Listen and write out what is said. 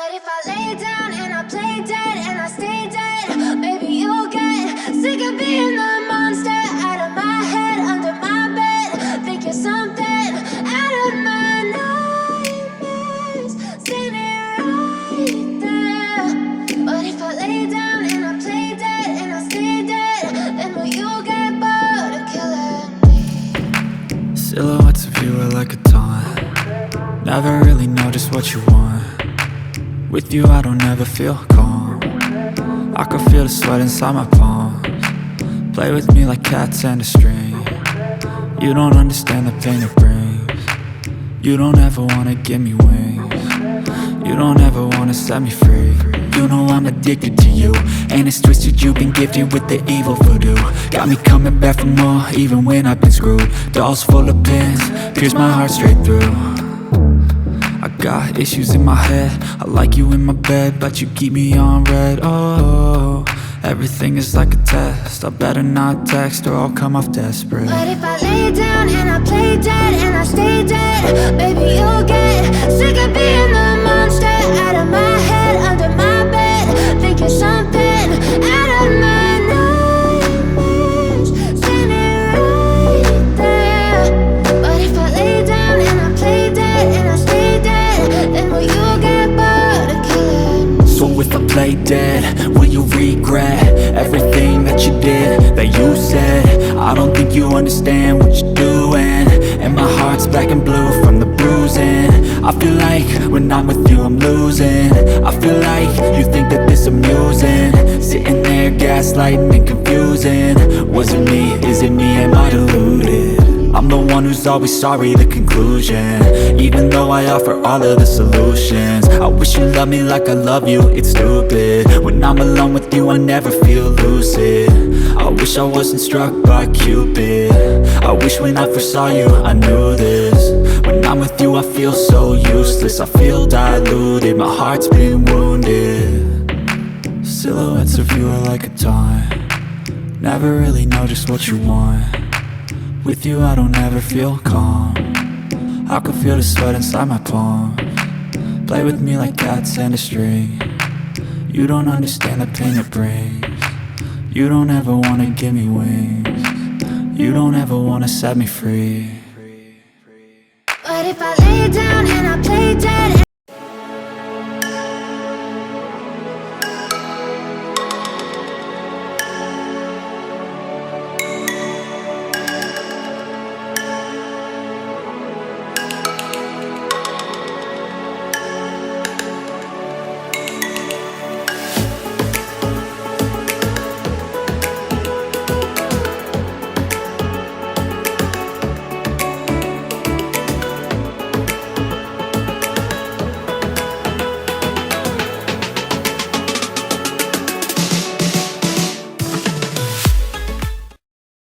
But if I lay down and I play dead and I stay dead, maybe you'll get sick of being the monster out of my head, under my bed. Think you're something out of my nightmares, standing right there. But if I lay down and I play dead and I stay dead, then will you get bored of killing me? Silhouettes of you are like a taunt. Never really know just what you want. With you I don't ever feel calm. I can feel the sweat inside my palms. Play with me like cats and a string. You don't understand the pain it brings. You don't ever wanna give me wings. You don't ever wanna set me free. You know I'm addicted to you, and it's twisted, you've been gifted with the evil voodoo. Got me coming back for more, even when I've been screwed. Dolls full of pins, pierce my heart straight through. I got issues in my head, I like you in my bed, but you keep me on red. Oh, everything is like a test, I better not text or I'll come off desperate. But if I lay down and I play dead and I stay dead, baby you'll get sick of being the monster out of my head, under my bed. Think you're something out of my nightmares, standing right there. But if I lay down and I play dead and I stay dead, then will you get bored of killing me? So if I play dead, will you regret everything that you did, that you said? I don't think you understand what you're doing, and my heart's black and blue from the bruising. I feel like when I'm with you I'm losing. I feel like you think that this amusing, sitting there gaslighting and confusing. Was it me? Is it me? Am I deluded? I'm the one who's always sorry, the conclusion, even though I offer all of the solutions. I wish you loved me like I love you, it's stupid. When I'm alone with you I never feel lucid. I wish I wasn't struck by Cupid. I wish when I first saw you I knew this. When I'm with you I feel so useless, I feel diluted, my heart's been wounded. Silhouettes of you are like a taunt. Never really know just what you want. With you I don't ever feel calm. I can feel the sweat inside my palms. Play with me like cats and a string. You don't understand the pain it brings. You don't ever wanna give me wings. You don't ever wanna set me free. But if I lay down and I play dead